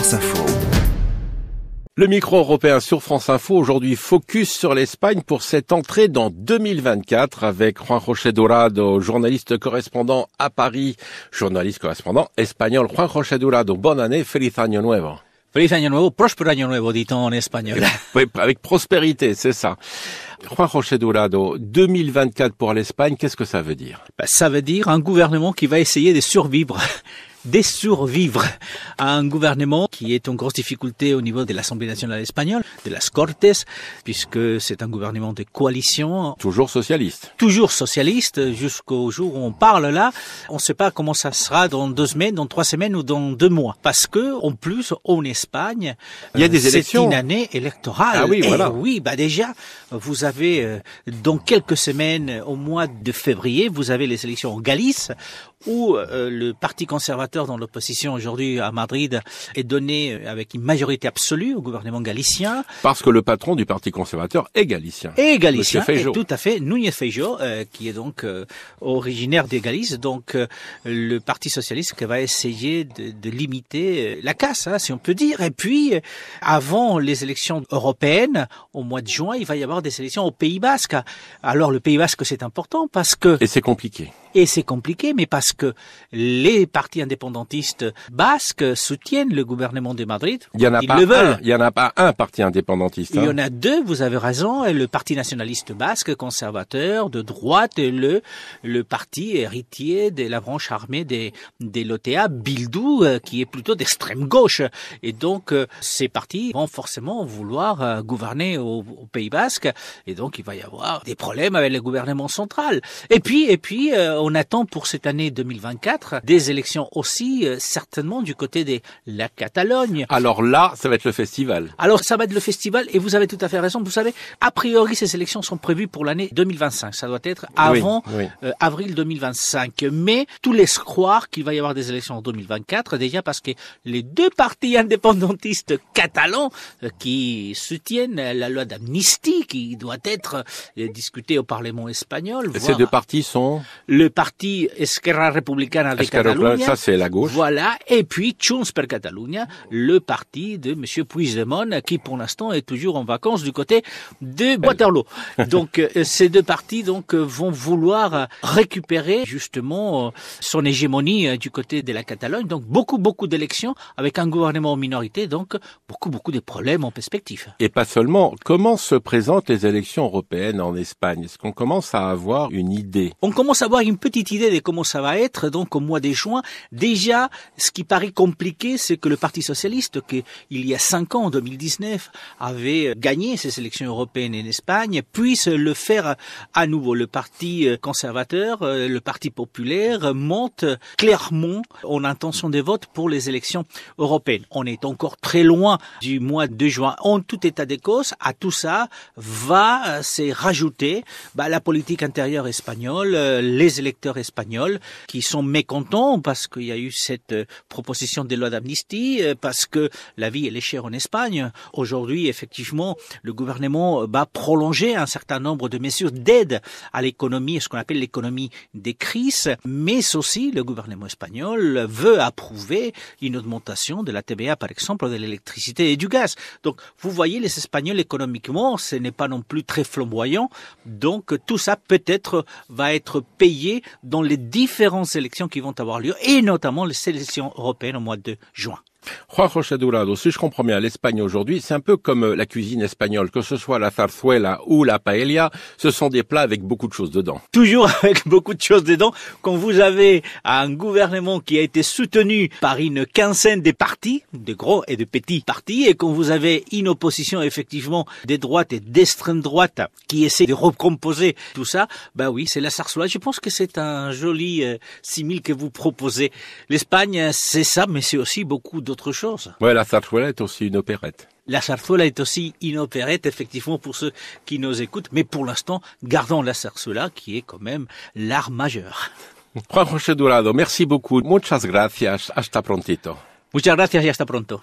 France Info. Le micro européen sur France Info, aujourd'hui focus sur l'Espagne pour cette entrée dans 2024 avec Juan José Durado, journaliste correspondant à Paris, journaliste correspondant espagnol. Juan José Durado, bonne année, feliz año nuevo. Feliz año nuevo, próspero año nuevo, dit-on en espagnol. Oui, avec prospérité, c'est ça. Juan José Durado, 2024 pour l'Espagne, qu'est-ce que ça veut dire? Ça veut dire un gouvernement qui va essayer de survivre. À un gouvernement qui est en grosse difficulté au niveau de l'Assemblée nationale espagnole, de las Cortes, puisque c'est un gouvernement de coalition. Toujours socialiste. Toujours socialiste, jusqu'au jour où on parle là. On ne sait pas comment ça sera dans 2 semaines, dans 3 semaines ou dans 2 mois. Parce que, en plus, en Espagne, il y a des élections. C'est une année électorale. Ah oui, voilà. Oui, déjà, vous avez, dans quelques semaines, au mois de février, vous avez les élections en Galice, où le parti conservateur dans l'opposition aujourd'hui à Madrid est donné avec une majorité absolue au gouvernement galicien. Parce que le patron du parti conservateur est galicien. Et galicien, et tout à fait, Núñez Feijóo, qui est donc originaire des Galices. Donc le parti socialiste qui va essayer de limiter la casse, si on peut dire. Et puis, avant les élections européennes, au mois de juin, il va y avoir des élections au Pays Basque. Alors le Pays Basque, c'est important parce que... Et c'est compliqué. Et c'est compliqué, mais parce que les partis indépendantistes basques soutiennent le gouvernement de Madrid. Il y en a pas un parti indépendantiste. Il y en a 2, vous avez raison, le parti nationaliste basque, conservateur, de droite, et le parti héritier de la branche armée des Lotea, Bildu, qui est plutôt d'extrême gauche. Et donc, ces partis vont forcément vouloir gouverner au Pays Basque, et donc il va y avoir des problèmes avec le gouvernement central. Et puis, on attend pour cette année 2024 des élections aussi, certainement du côté de la Catalogne. Alors là, ça va être le festival. Alors ça va être le festival, et vous avez tout à fait raison. Vous savez, a priori, ces élections sont prévues pour l'année 2025. Ça doit être avant avril 2025. Mais tout laisse croire qu'il va y avoir des élections en 2024, déjà parce que les 2 partis indépendantistes catalans qui soutiennent la loi d'amnistie qui doit être discutée au Parlement espagnol. Ces 2 partis sont... Le parti Esquerra Republicana de Catalunya. Ça, c'est la gauche. Voilà. Et puis, Junts per Catalunya, le parti de monsieur Puigdemont, qui, pour l'instant, est toujours en vacances du côté de Waterloo. Donc, ces 2 partis, vont vouloir récupérer, justement, son hégémonie du côté de la Catalogne. Donc, beaucoup d'élections avec un gouvernement en minorité. Donc, beaucoup de problèmes en perspective. Et pas seulement. Comment se présentent les élections européennes en Espagne? Est-ce qu'on commence à avoir une idée? On commence à avoir une petite idée de comment ça va être, donc au mois de juin. Déjà, ce qui paraît compliqué, c'est que le Parti socialiste, qui il y a 5 ans, en 2019, avait gagné ces élections européennes en Espagne, puisse le faire à nouveau. Le Parti conservateur, le Parti populaire monte clairement en intention de vote pour les élections européennes. On est encore très loin du mois de juin. En tout état de cause, à tout ça va se rajouter la politique intérieure espagnole, les électeurs espagnols qui sont mécontents parce qu'il y a eu cette proposition de loi d'amnistie, parce que la vie elle est chère en Espagne. Aujourd'hui, effectivement, le gouvernement va prolonger un certain nombre de mesures d'aide à l'économie, ce qu'on appelle l'économie des crises, mais aussi le gouvernement espagnol veut approuver une augmentation de la TVA, par exemple, de l'électricité et du gaz. Donc, vous voyez, les Espagnols économiquement, ce n'est pas non plus très flamboyant. Donc, tout ça peut-être va être payé dans les différentes élections qui vont avoir lieu, et notamment les élections européennes au mois de juin. Juan José Durado, si je comprends bien, l'Espagne aujourd'hui, c'est un peu comme la cuisine espagnole, que ce soit la zarzuela ou la paella, ce sont des plats avec beaucoup de choses dedans. Toujours avec beaucoup de choses dedans. Quand vous avez un gouvernement qui a été soutenu par une quinzaine de partis, de gros et de petits partis, et quand vous avez une opposition effectivement des droites et d'extrême droite qui essaie de recomposer tout ça, oui, c'est la zarzuela. Je pense que c'est un joli simile que vous proposez. L'Espagne, c'est ça, mais c'est aussi beaucoup d'autres choses. Ouais, la zarzuela est aussi une opérette. La zarzuela est aussi une opérette, effectivement, pour ceux qui nous écoutent. Mais pour l'instant, gardons la zarzuela, qui est quand même l'art majeur. Juan José Durado, merci beaucoup. Muchas gracias. Hasta prontito. Muchas gracias y hasta pronto.